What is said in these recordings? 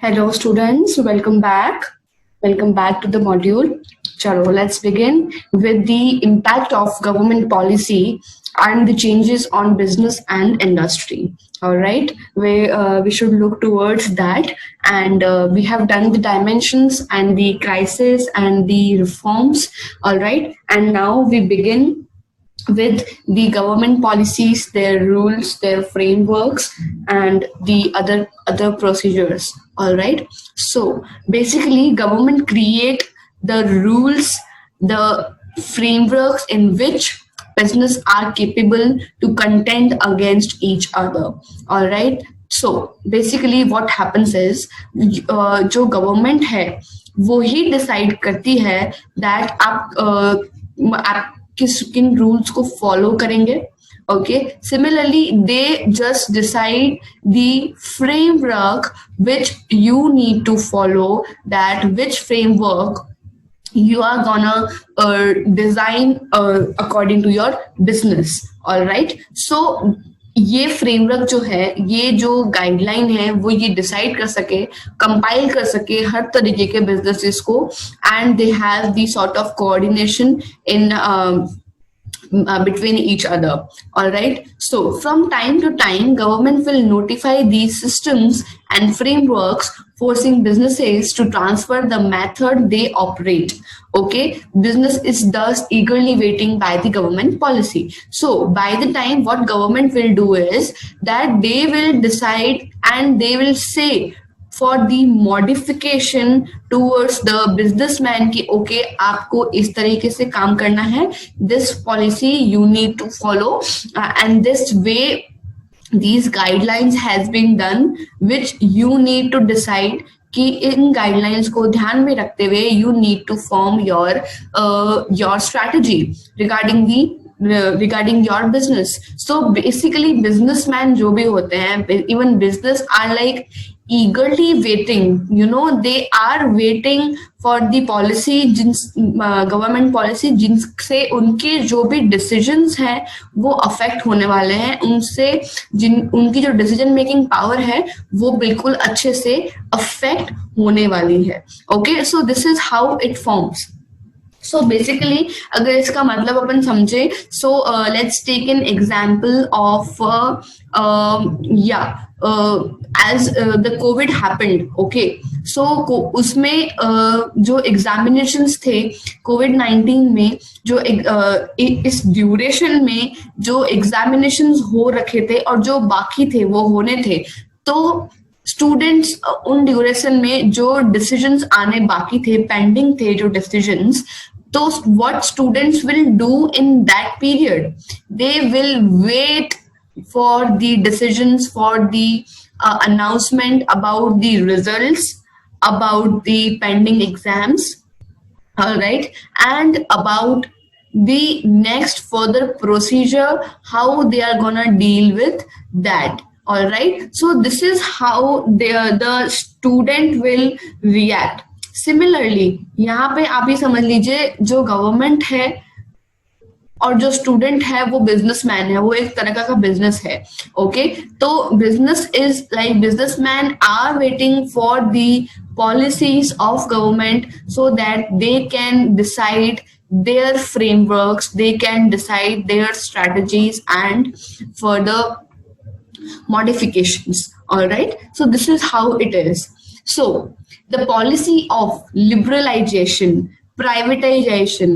Hello, students. Welcome back. Welcome back to the module. Chalo, let's begin with the impact of government policy and the changes on business and industry. All right, we should look towards that, and we have done the dimensions and the crisis and the reforms. All right, and now we begin with the government policies, their rules, their frameworks, and the other procedures. All right. So basically, government create the rules, the frameworks in which business are capable to contend against each other. All right. So basically, what happens is जो government है वो ही decide करती है that आप किन rules को follow करेंगे. Okay, similarly they just decide the framework which you need to follow, that which framework you are gonna design according to your business. All right, so ये framework जो है, ये जो गाइडलाइन है, वो ये डिसाइड कर सके, कंपाइल कर सके हर तरीके के बिजनेसेस को, and they have the sort of coordination in between each other. All right, so from time to time government will notify these systems and frameworks, forcing businesses to transfer the method they operate. Okay, business is thus eagerly waiting by the government policy. So by the time, what government will do is that they will decide and they will say for the modification towards the businessman कि okay, आपको इस तरीके से काम करना है, this policy you need to follow, and this way these guidelines has been done, which you need to decide कि इन guidelines को ध्यान में रखते हुए you need to form your strategy regarding your business. So basically businessman जो भी होते हैं, even business are like eagerly waiting, they are waiting for the policy, government policy जिनसे उनके जो भी decisions हैं वो affect होने वाले हैं, उनसे उनकी जो decision making power है वो बिल्कुल अच्छे से affect होने वाली है. Okay, so this is how it forms. So basically अगर इसका मतलब अपन समझे, so let's take an example of as the COVID happened. Okay, so उसमें जो examinations थे COVID-19 में, जो इस ड्यूरेशन में जो examinations हो रखे थे और जो बाकी थे वो होने थे, तो स्टूडेंट्स उन ड्यूरेशन में जो डिसीजंस आने बाकी थे, पेंडिंग थे जो डिसीजंस, तो what students will do in that period, they will wait for the decisions, for the announcement about the results, about the pending exams, all right, and about the next further procedure, how they are gonna deal with that. All right, so this is how the student will react. Similarly यहाँ पे आप ये समझ लीजिए, जो government है और जो स्टूडेंट है वो बिजनेसमैन है, वो एक तरह का बिजनेस है. ओके, तो business is like businessman are waiting for the policies of government so that they can decide their frameworks, they can decide their strategies and further modifications. All right, so this is how it is. So the policy of liberalization, privatization,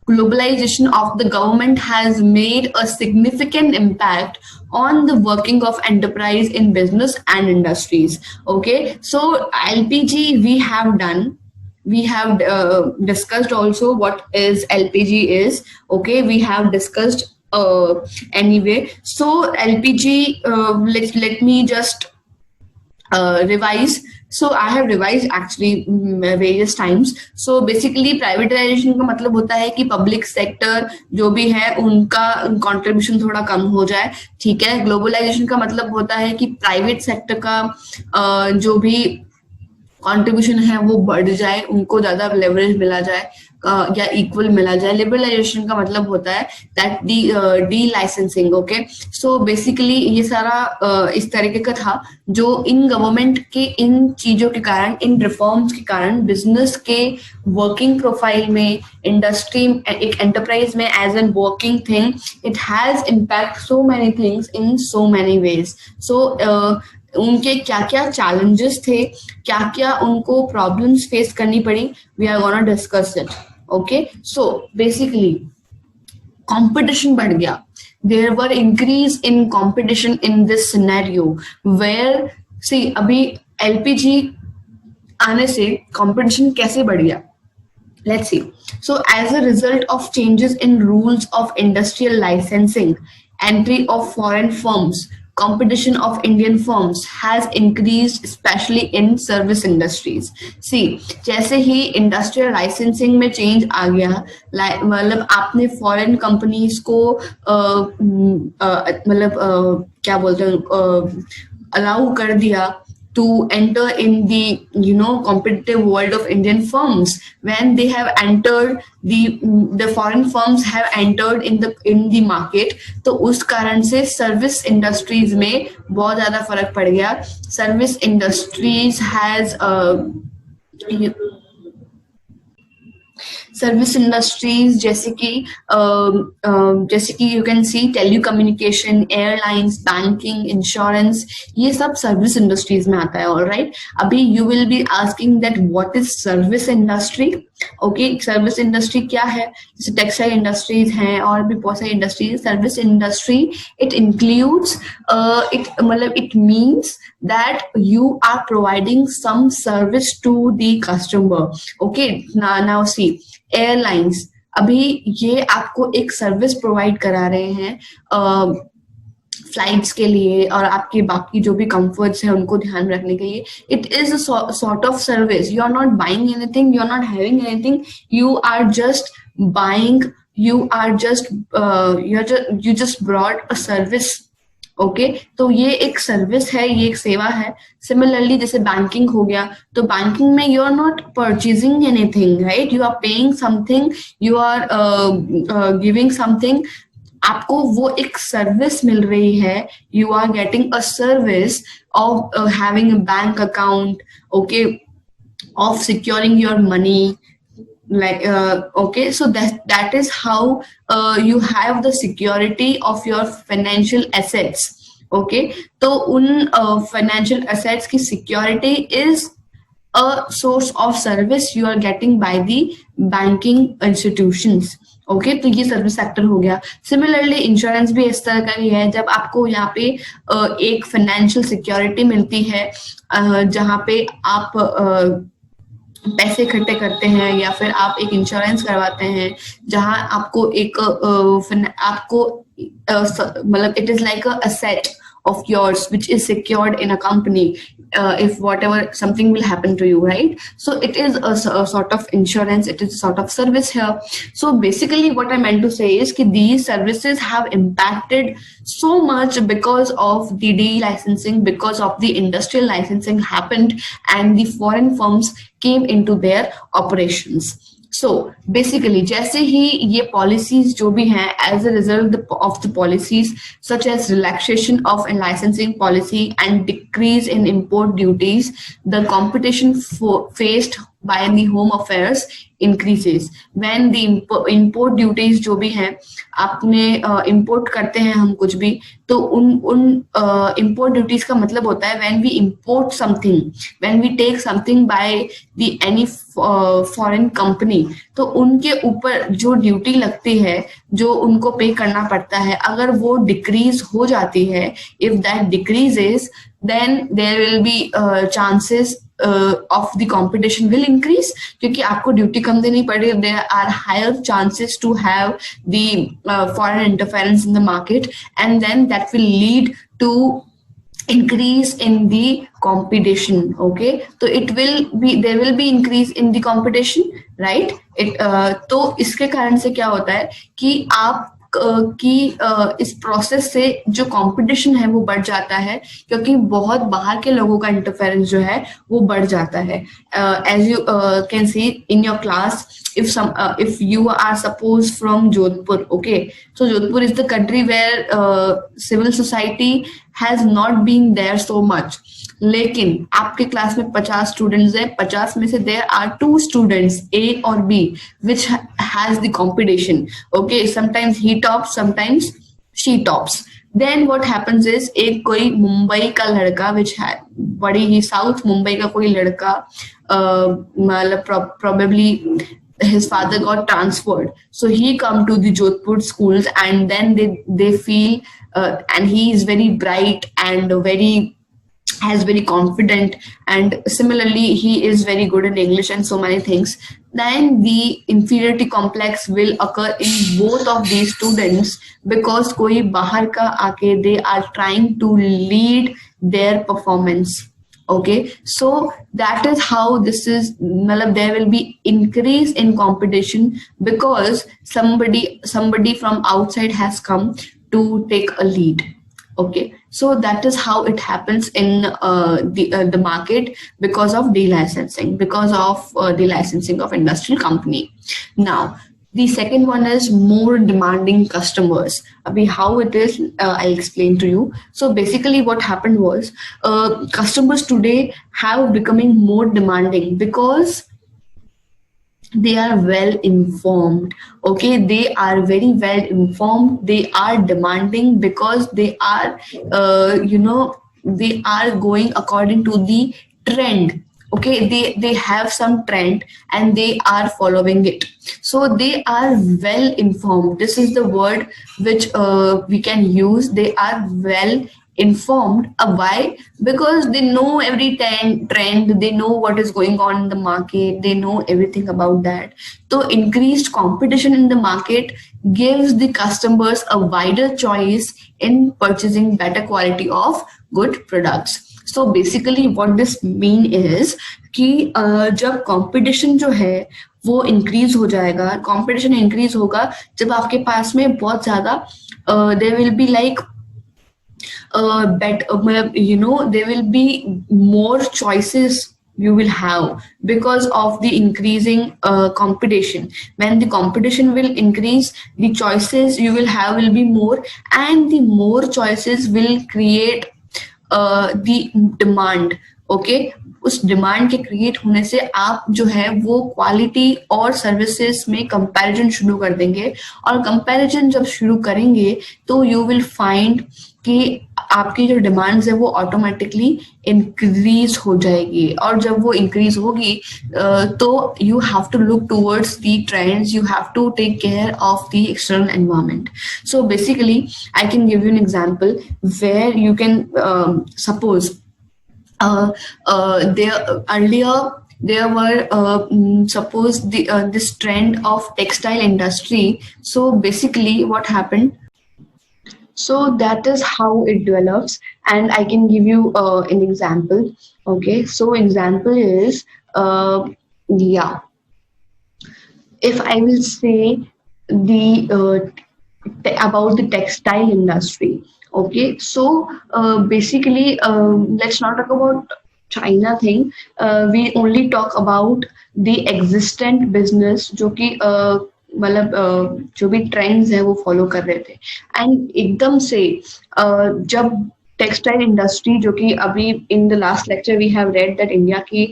globalization of the government has made a significant impact on the working of enterprise in business and industries. Okay, so LPG we have done. We have discussed also what is LPG is. Okay, we have discussed anyway. So LPG, let me just revise. So I have revised actually various times. So basically privatization का मतलब होता है कि public sector जो भी है उनका contribution थोड़ा कम हो जाए. ठीक है, ग्लोबलाइजेशन का मतलब होता है कि प्राइवेट सेक्टर का जो भी कंट्रीब्यूशन है वो बढ़ जाए, उनको ज्यादा लेवरेज मिला जाए या इक्वल मिला जाए। लिबरलाइजेशन का मतलब होता है that D licensing. Okay, so basically ये सारा इस तरीके का था जो इन गवर्नमेंट के इन चीजों के कारण, इन रिफॉर्म्स के कारण बिजनेस के वर्किंग प्रोफाइल में, इंडस्ट्री एक एंटरप्राइज में as an working thing, it has impact so many things in so many ways. So उनके क्या क्या चैलेंजेस थे, क्या क्या उनको प्रॉब्लम्स फेस करनी पड़ी, we are gonna discuss it. Okay, so basically competition बढ़ गया, there were increase in competition in this scenario where see अभी एलपीजी आने से कंपटीशन कैसे बढ़ गया, let's see. So as a result of changes in rules of industrial licensing, entry of foreign firms, competition of Indian firms has increased, especially in service industries. See, जैसे ही industrial licensing में change आ गया, मतलब आपने foreign companies को मतलब क्या बोलते हैं allow कर दिया to enter in the competitive world of Indian firms. When they have entered, the foreign firms have entered in the market, तो उस कारण से सर्विस इंडस्ट्रीज में बहुत ज्यादा फर्क पड़ गया। Service industries has service industries जैसे कि you can C telecommunication, airlines, banking, insurance, ये सब सर्विस इंडस्ट्रीज में आता है। ऑलराइट, अभी you will be asking that what is service industry. Okay, service industry क्या है? जैसे टेक्सटाइल इंडस्ट्रीज हैं और भी बहुत सारी industries. Service industry it includes it means that you are providing some service to the customer. Okay, now see, airlines अभी ये आपको एक सर्विस प्रोवाइड करा रहे हैं फ्लाइट्स के लिए और आपके बाकी जो भी कंफर्ट्स हैं उनको ध्यान रखने के लिए। It is a sort of service. You are not buying anything, you are not having anything, you just brought a service। Okay, तो ये एक सर्विस है, ये एक सेवा है। सिमिलरली जैसे बैंकिंग हो गया, तो बैंकिंग में you are not purchasing anything, right? You are paying something, you are giving something, आपको वो एक सर्विस मिल रही है। You are getting a service of having a bank account, okay, of securing your money, like okay, so that is how you have the security of your financial assets। okay, तो उन financial assets की security is a source of service you are getting by the banking institutions। Okay, तो ये service sector हो गया। Similarly insurance भी इस तरह का ही है, जब आपको यहाँ पे एक फाइनेंशियल सिक्योरिटी मिलती है जहाँ पे आप पैसे इकट्ठे करते हैं या फिर आप एक इंश्योरेंस करवाते हैं जहां आपको एक आपको मतलब it is like a asset of yours which is secured in a company if whatever something will happen to you, right? So it is a sort of insurance, it is a sort of service here. So basically what I meant to say is that these services have impacted so much because of the de-licensing, because of the industrial licensing happened and the foreign firms came into their operations। So basically जैसे ही ये policies जो भी हैं as a result of the policies such as relaxation of licensing policy and decrease in import duties, the competition faced by the home affairs increases। when the import duties जो भी हैं, आपने import करते हैं हम कुछ भी, तो उन import duties का मतलब होता है when we import something, when we take something by the any foreign company, तो उनके ऊपर जो ड्यूटी लगती है, जो उनको पे करना पड़ता है, अगर वो डिक्रीज हो जाती है, if that decreases, then there will be chances of the competition will increase, क्योंकि आपको ड्यूटी कम देनी पड़े, there are higher chances to have the foreign interference in the market, and then that will lead to increase in the competition। okay, so there will be increase in the competition, right? तो इसके कारण से क्या होता है कि आप इस प्रोसेस से जो कंपटीशन है वो बढ़ जाता है, क्योंकि बहुत बाहर के लोगों का इंटरफेरेंस जो है वो बढ़ जाता है. As you can see in your class, if you are suppose from Jodhpur, okay, so Jodhpur is the country where civil society has not been there so much. लेकिन आपके क्लास में 50 स्टूडेंट्स है, 50 में से देयर आर 2 स्टूडेंट्स A और B which has the competition. Okay, sometimes he tops, sometimes she tops. Then what happens is, एक कोई मुंबई का लड़का which है बड़ी ही साउथ मुंबई का कोई लड़का, मतलब probably his father got transferred, so he come to the Jodhpur schools, and then they feel and he is very bright and very confident, and similarly he is very good in English and so many things. Then the inferiority complex will occur in both of these students, because koi bahar ka aake they are trying to lead their performance. Okay, so that is how this is. There will be increase in competition because somebody from outside has come to take a lead. Okay, so that is how it happens in the market because of delicensing, because of the licensing of industrial company. Now, the second one is more demanding customers. Abhi, how it is, I'll explain to you. So basically what happened was, customers today have becoming more demanding because they are well informed. Okay, they are very well informed. They are demanding because they are they are going according to the trend. Okay, they have some trend and they are following it, so they are well informed. This is the word which we can use. They are well informed. Why? Because they know every trend, they know what is going on in the market, they know everything about that. So increased competition in the market gives the customers a wider choice in purchasing better quality of good products. So basically what this mean is कि जब competition जो है वो increase हो जाएगा, competition increase होगा जब आपके पास में बहुत ज्यादा there will be like there will be more choices you will have because of the increasing competition. When the competition will increase, the choices you will have will be more, and the more choices will create the demand. Okay, उस demand के create होने से आप जो है वो quality और services में कंपैरिजन शुरू कर देंगे, और कंपैरिजन जब शुरू करेंगे तो यू विल फाइंड कि आपकी जो डिमांड्स है वो ऑटोमेटिकली इंक्रीज हो जाएगी, और जब वो इंक्रीज होगी तो you have to look towards the trends, you have to take care of the external environment. So basically I can give you an example where you can suppose there were suppose this trend of textile industry. So basically what happened, so that is how it develops, and I can give you an example. Okay, so example is if I will say the about the textile industry. Okay, so basically let's not talk about China thing. We only talk about the existent business जो कि मतलब जो भी trends है वो follow कर रहे थे, एंड एकदम से जब टेक्सटाइल इंडस्ट्री जो कि अभी in the last lecture we have read that India की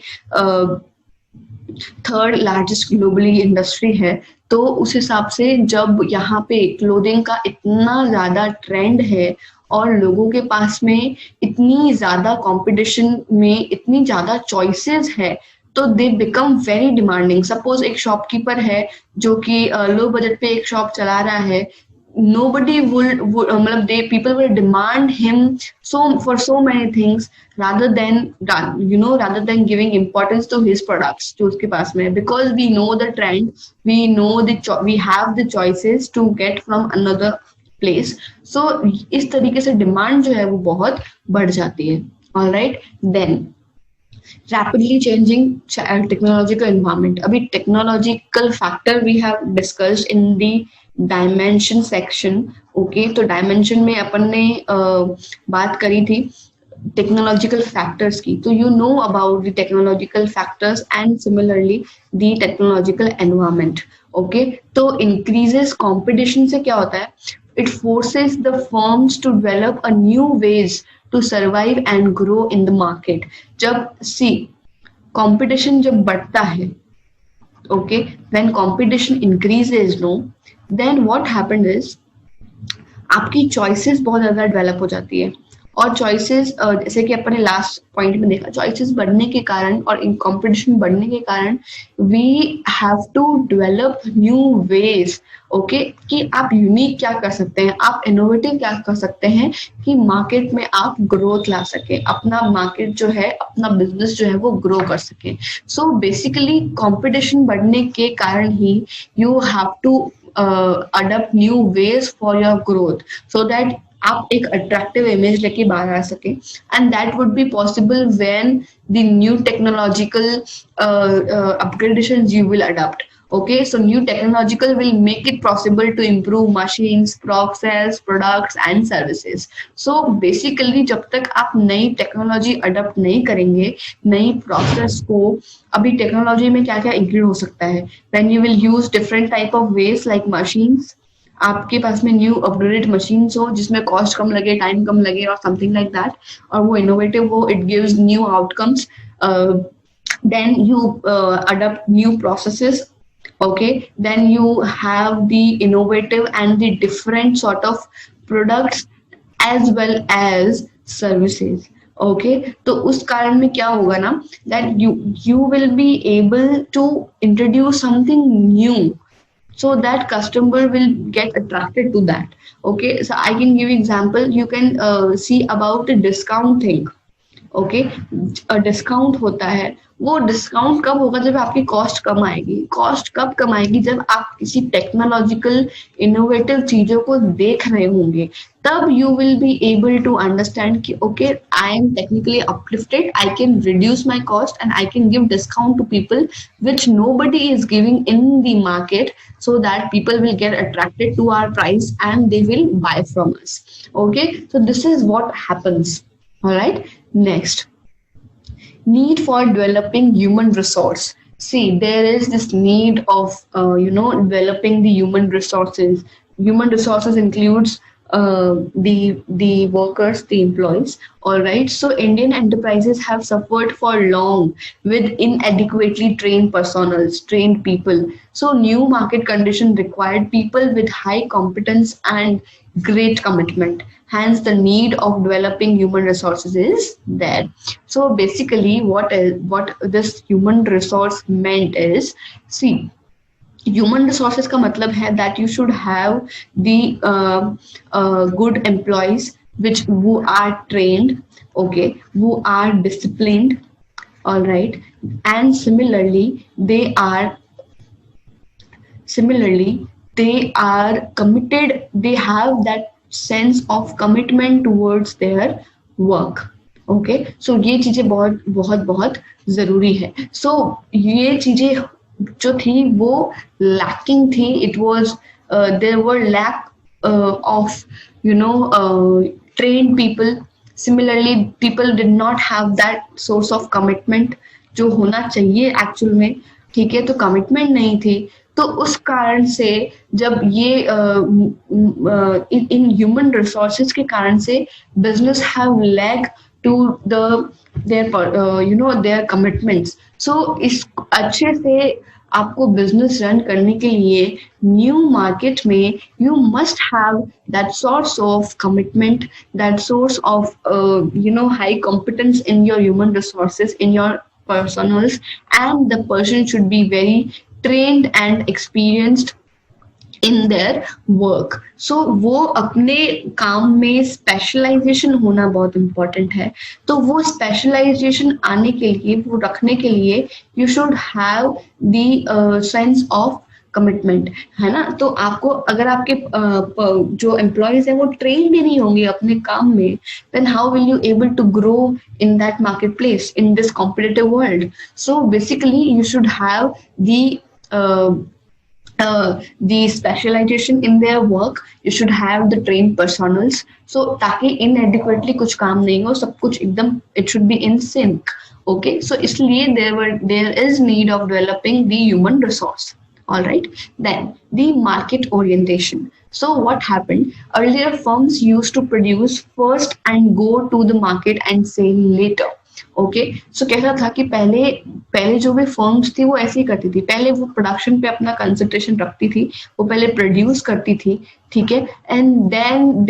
थर्ड लार्जेस्ट ग्लोबली इंडस्ट्री है, तो उस हिसाब से जब यहाँ पे क्लोथिंग का इतना ज्यादा ट्रेंड है और लोगों के पास में इतनी ज्यादा कंपटीशन में इतनी ज्यादा चॉइसेस है, तो they become very demanding. Suppose एक शॉपकीपर है जो कि लो बजट पे एक शॉप चला रहा है, nobody would मतलब people will demand him for so many things rather than giving importance to his products जो उसके पास में है, because we know the trend, we know we have the choices to get from another place. So इस तरीके से demand जो है वो बहुत बढ़ जाती है. Alright, then rapidly changing technological environment. अभी technological factor we have discussed in the dimension section. Okay, तो डायमेंशन में अपन ने बात करी थी technological factors की. तो you know about the technological factors and similarly the technological environment. Okay, तो increases competition से क्या होता है? It forces the firms to develop a new ways to survive and grow in the market. जब competition जब बढ़ता है, okay, when competition increases, no, then what happened is आपकी choices बहुत ज़्यादा develop हो जाती है. और चॉइसेस जैसे कि अपने लास्ट पॉइंट में देखा, चॉइसेस बढ़ने के कारण और इन कंपटीशन बढ़ने के कारण we have to develop new ways. Okay, कि आप यूनिक क्या कर सकते हैं, आप इनोवेटिव क्या कर सकते हैं कि मार्केट में आप ग्रोथ ला सके, अपना मार्केट जो है, अपना बिजनेस जो है वो ग्रो कर सके. सो बेसिकली कंपटीशन बढ़ने के कारण ही you have to adopt new ways for your growth, so that आप एक अट्रैक्टिव इमेज लेके बाहर आ सके. And that would be possible when the new technological upgradations you will adopt. Okay, so new technological will make it possible to improve machines, process, products and services. So basically जब तक आप नई technology adopt नहीं करेंगे, नई process को, अभी technology में क्या क्या इंक्लूड हो सकता है, when you will use different type of ways like machines, आपके पास में न्यू अपग्रेडेड मशीन्स हो जिसमें कॉस्ट कम लगे, टाइम कम लगे और समथिंग लाइक दैट, और वो इनोवेटिव हो, it gives new outcomes. Then you adopt new processes. Okay, then you have the innovative and the different sort of products as well as services. Okay, तो उस कारण में क्या होगा ना, that you will be able to introduce something new so that customer will get attracted to that. Okay, so I can give you example. You can see about the discount thing. Okay, discount होता है, वो discount कब होगा, जब आपकी cost कम आएगी. Cost कब कम आएगी, जब आप किसी टेक्नोलॉजिकल इनोवेटिव चीजों को देख रहे होंगे, तब you will be able to understand कि okay, I am technically uplifted, I can reduce my cost and I can give discount to people which nobody is giving in the market, so that people will get attracted to our price and they will buy from us. Okay, so this is what happens. All right, next, need for developing human resource. See, there is this need of developing the human resources. Human resources includes the workers, the employees. All right, so Indian enterprises have suffered for long with inadequately trained people. So new market condition required people with high competence and great commitment. Hence the need of developing human resources is there. So basically what this human resource meant is, see, human resources का मतलब है that you should have the good employees which who are trained, okay, who are disciplined, all right, and similarly they are committed, they have that sense of commitment towards their work. Okay, so ये चीजें बहुत बहुत बहुत जरूरी है. So ये चीजें जो थी वो lacking थी. It was there were lack of trained people. Similarly, people did not have that source of commitment जो होना चाहिए एक्चुअल में. ठीक है, तो कमिटमेंट नहीं थी, तो उस कारण से जब ये इन ह्यूमन रिसोर्सेज के कारण से business have lag to their commitments. So इस अच्छे से आपको बिजनेस रन करने के लिए न्यू मार्केट में you must have that source of commitment, that source of high competence in your human resources, in your personals, and the person should be very trained and experienced in their work. So वो अपने काम में specialisation होना बहुत important है. तो वो specialisation आने के लिए, वो रखने के लिए you should have the sense of commitment, है ना. तो आपको अगर आपके जो एम्प्लॉयज हैं वो ट्रेन भी नहीं होंगे अपने काम में, then how will you able to grow in that marketplace in this competitive world? So basically you should have the the specialization in their work. You should have the trained personals, so ताकि inadequately कुछ काम नहीं हो, सब कुछ एकदम it should be in sync. Okay, so इसलिए there is need of developing the human resource. All right, then the market orientation. So what happened earlier, firms used to produce first and go to the market and sell later. Okay, so कैसा था कि पहले पहले जो भी firms थी वो ऐसे ही करती थी, पहले वो प्रोडक्शन पे अपना कंसंट्रेशन रखती थी, वो पहले प्रोड्यूस करती थी, ठीक है, and then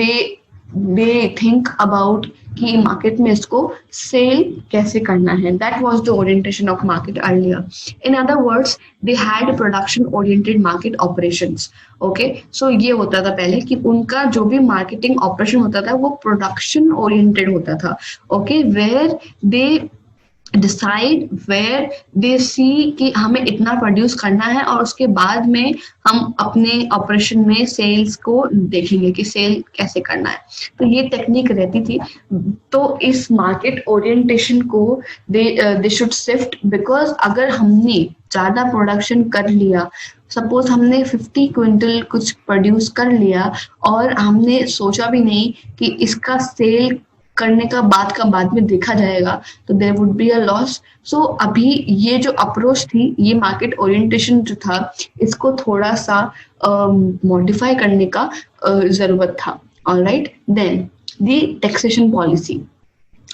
they think about कि मार्केट में इसको सेल कैसे करना है. That was the orientation of market earlier. In other words, they had production oriented market operations. Okay, so ये होता था पहले कि उनका जो भी मार्केटिंग ऑपरेशन होता था वो प्रोडक्शन ओरिएंटेड होता था. Okay, where they decide, where they see कि हमें इतना प्रोड्यूस करना है और उसके बाद में हम अपने ऑपरेशन में सेल्स को देखेंगे कि सेल कैसे करना है. तो ये टेक्निक रहती थी. तो इस मार्केट ओरिएंटेशन को दे शुड शिफ्ट, बिकॉज अगर हमने ज्यादा प्रोडक्शन कर लिया, सपोज हमने 50 क्विंटल कुछ प्रोड्यूस कर लिया और हमने सोचा भी नहीं कि इसका सेल करने का बाद में देखा जाएगा, तो there would be a loss. So अभी ये जो अप्रोच थी, ये मार्केट ओरिएंटेशन जो था, इसको थोड़ा सा मॉडिफाई करने का जरूरत था. Alright, then the taxation policy.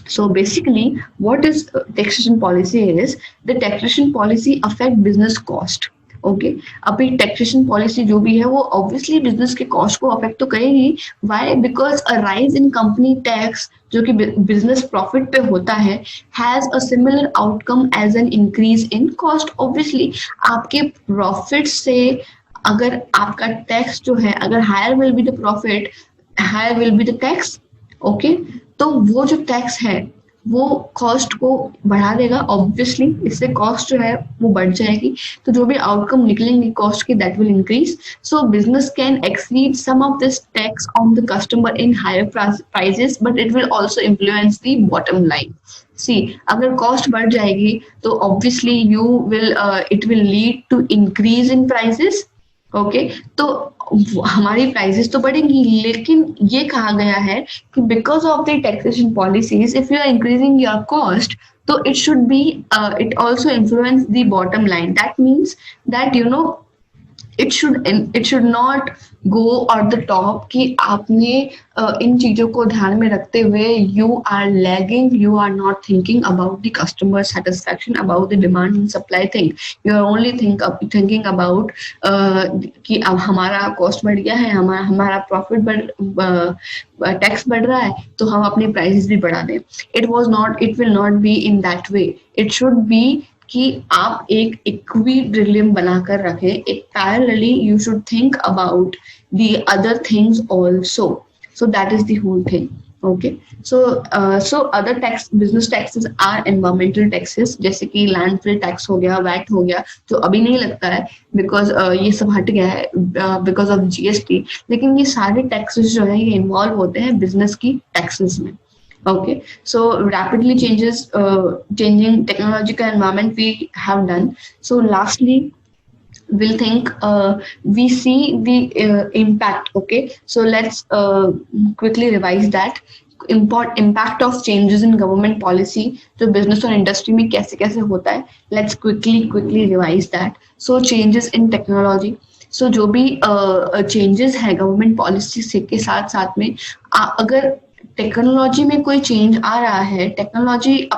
So basically, what is taxation policy is, the taxation policy affect business cost. Okay, अभी टैक्सेशन पॉलिसी जो भी है वो ऑब्वियसली बिजनेस के कॉस्ट को अफेक्ट तो करेगी. Why? Because a rise in company tax जो कि बिजनेस प्रॉफिट पे होता है has a similar outcome as an increase in cost. Obviously आपके प्रॉफिट से अगर आपका टैक्स जो है, अगर higher will be the profit, higher will be the tax. Okay, तो वो जो टैक्स है वो कॉस्ट को बढ़ा देगा. ऑब्वियसली इससे कॉस्ट जो है वो बढ़ जाएगी, तो जो भी आउटकम निकलेंगे कॉस्ट के, that will increase. So business can exceed some of this tax on the customer in higher prices, but it will also influence the bottom line. See, अगर कॉस्ट बढ़ जाएगी तो obviously it will lead to increase in prices. Okay, तो हमारी prices तो बढ़ेंगी, लेकिन ये कहा गया है कि because of the taxation policies, if you are increasing your cost, तो it should be it also influence the bottom line. That means that you know it should not go on the top कि आपने इन चीजों को ध्यान में रखते हुए you are lagging, you are not thinking about the customer satisfaction, about the demand and supply thing. You are only thinking about कि अब हमारा कॉस्ट बढ़ गया है, हमारा प्रॉफिट टैक्स बढ़ रहा है, तो हम अपने प्राइसेस भी बढ़ा दें. It will not be in that way. It should be कि आप एक इक्विलिब्रियम बनाकर रखें. एक parallelly you should think about the other things also. So that is the whole thing. Okay, so other tax, business taxes are environmental taxes, जैसे कि landfill tax हो गया, वैट हो गया, जो अभी नहीं लगता है बिकॉज ये सब हट गया है बिकॉज ऑफ जीएसटी. लेकिन ये सारे टैक्सेस जो है ये इन्वॉल्व होते हैं बिजनेस की टैक्सेस में. Okay, so rapidly changing technological environment we have done. So lastly, we'll think we see the impact. Okay, so let's quickly revise that. Impact of changes in government policy जो business और industry में कैसे कैसे होता है. Let's quickly revise that. So changes in technology. So जो भी changes है government policy से के साथ में, अगर टेक्नोलॉजी में कोई चेंज आ रहा है, टेक्नोलॉजी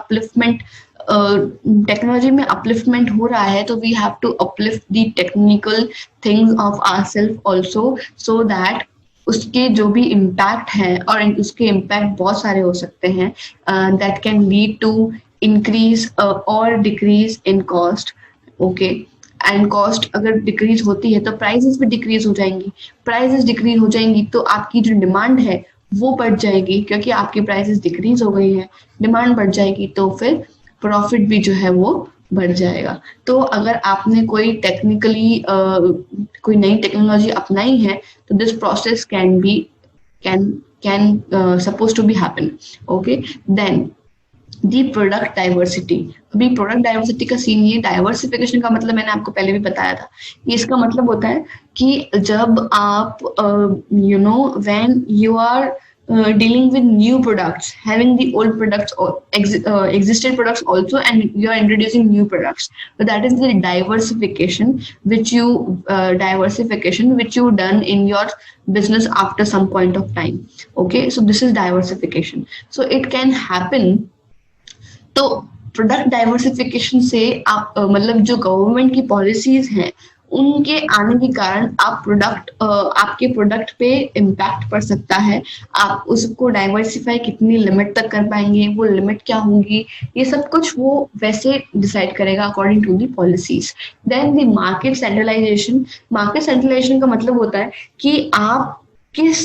में अपलिफ्टमेंट हो रहा है, तो we have to uplift the technical things of ourself also, so that उसके जो भी इम्पैक्ट है, और उसके इम्पैक्ट बहुत सारे हो सकते हैं, that can lead to increase और decrease in cost. Okay, and cost अगर डिक्रीज होती है तो प्राइसेस भी डिक्रीज हो जाएंगी. प्राइसेस डिक्रीज हो जाएंगी तो आपकी जो डिमांड है वो बढ़ जाएगी, क्योंकि आपकी प्राइसेस डिक्रीज हो गई हैं, डिमांड बढ़ जाएगी, तो फिर प्रॉफिट भी जो है वो बढ़ जाएगा. तो अगर आपने कोई कोई नई टेक्नोलॉजी अपनाई है, तो this process can suppose to be happen. Okay, then the product diversity. अभी प्रोडक्ट डाइवर्सिटी का सीन, ये डाइवर्सिफिकेशन का मतलब मैंने आपको पहले भी बताया था। ये इसका मतलब होता है कि जब आप when you are dealing with new products, having the old products or existing products also, and you are introducing new products. So that is the diversification which you done in your business after some point of time. Okay, so this is diversification. So it can happen। तो product diversification से आप मतलब जो government की policies हैं उनके आने के कारण आपके प्रोडक्ट पे इम्पैक्ट पड़ सकता है। आप उसको डाइवर्सिफाई कितनी लिमिट तक कर पाएंगे, वो लिमिट क्या होगी, ये सब कुछ वो वैसे डिसाइड करेगा according to the policies. Then the market centralization का मतलब होता है कि आप किस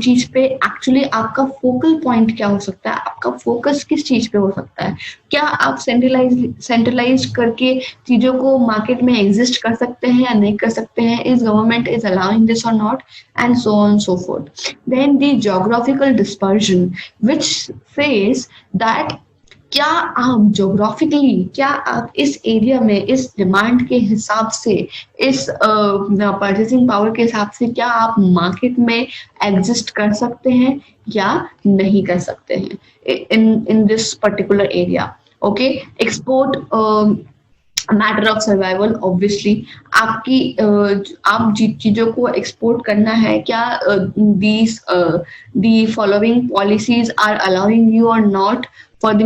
चीज पे एक्चुअली आपका फोकल पॉइंट क्या हो सकता है, आपका फोकस किस चीज पे हो सकता है। क्या आप सेंट्रलाइज करके चीजों को मार्केट में एग्जिस्ट कर सकते हैं या नहीं कर सकते हैं, is government is allowing this और not, and so on so forth. Then the geographical dispersion which says that क्या आप जोग्राफिकली, क्या आप इस एरिया में इस डिमांड के हिसाब से, इस परचेसिंग पावर के हिसाब से क्या आप मार्केट में एग्जिस्ट कर सकते हैं या नहीं कर सकते हैं in this particular area. Okay, export matter of survival. Obviously आपकी आप चीजों को एक्सपोर्ट करना है, क्या the following policies are allowing you और not for the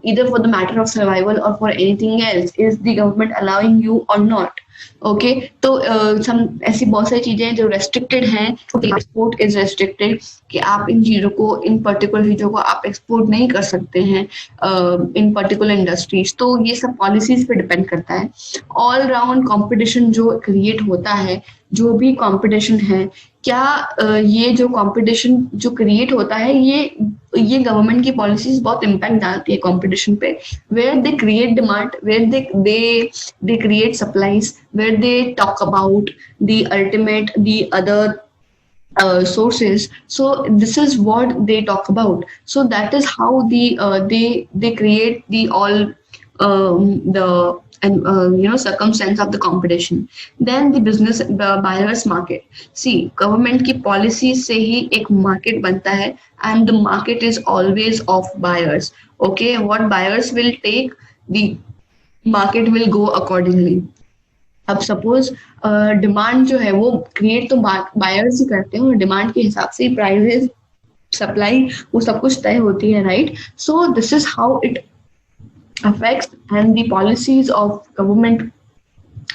either for the matter of survival or for anything else, is the government allowing you or not? Okay, तो ऐसी बहुत सारी चीजें हैं जो रेस्ट्रिक्टेड हैं। एक्सपोर्ट इज रेस्ट्रिक्टेड, कि आप इन चीजों को, इन पर्टिकुलर चीजों को आप एक्सपोर्ट नहीं कर सकते हैं इन पर्टिकुलर इंडस्ट्रीज। तो ये सब पॉलिसीज पे डिपेंड करता है। ऑल राउंड कंपटीशन जो क्रिएट होता है, जो भी कंपटीशन है, क्या ये जो कंपटीशन जो क्रिएट होता है, ये गवर्नमेंट की पॉलिसीज बहुत इम्पैक्ट डालती है कंपटीशन पे। Where they create demand, where they create supplies, where they talk about the ultimate, the other sources. So this is what they talk about. So that is how they create the all the and circumstance of the competition. Then the buyers market. See, government की policy से ही एक market बनता है, and the market is always of buyers. Okay, what buyers will take, the market will go accordingly. अब suppose demand जो है वो create तो बायर्स ही करते हैं, और डिमांड के हिसाब से प्राइसेस, सप्लाई, वो सब कुछ तय होती है, right. So this is how it affects and the policies of government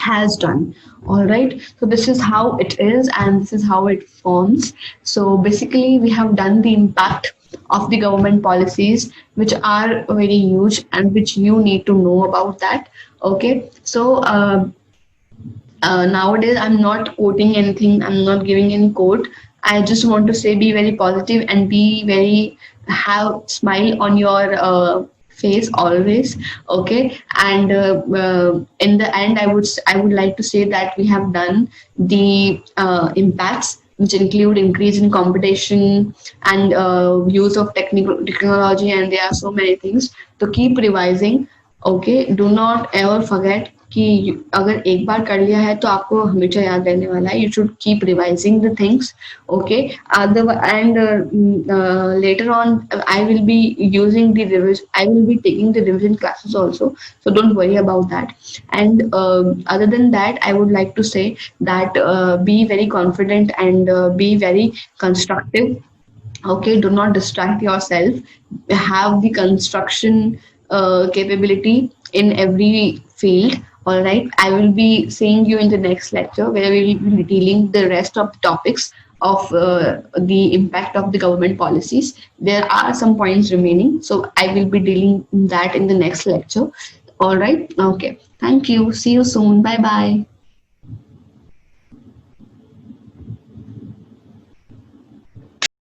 has done. All right, so this is how it is and this is how it forms. So basically we have done the impact of the government policies, which are very huge and which you need to know about that. Okay, so nowadays I'm not quoting anything, I'm not giving any quote. I just want to say be very positive and be very, have smile on your face always. Okay, and in the end I would like to say that we have done the impacts, which include increase in competition and use of technology, and there are so many things. So keep revising. Okay, do not ever forget कि अगर एक बार कर लिया है तो आपको हमेशा याद रहने वाला है। You should keep revising the things. Okay, and later on I will be using the revision, I will be taking the revision classes also, so don't worry about that. And other than that, I would like to say that be very confident and be very constructive. Okay, do not distract yourself, have the construction capability in every field. All right, I will be seeing you in the next lecture where we will be dealing the rest of the topics of the impact of the government policies. There are some points remaining, so I will be dealing that in the next lecture. All right, okay, thank you, see you soon, bye bye.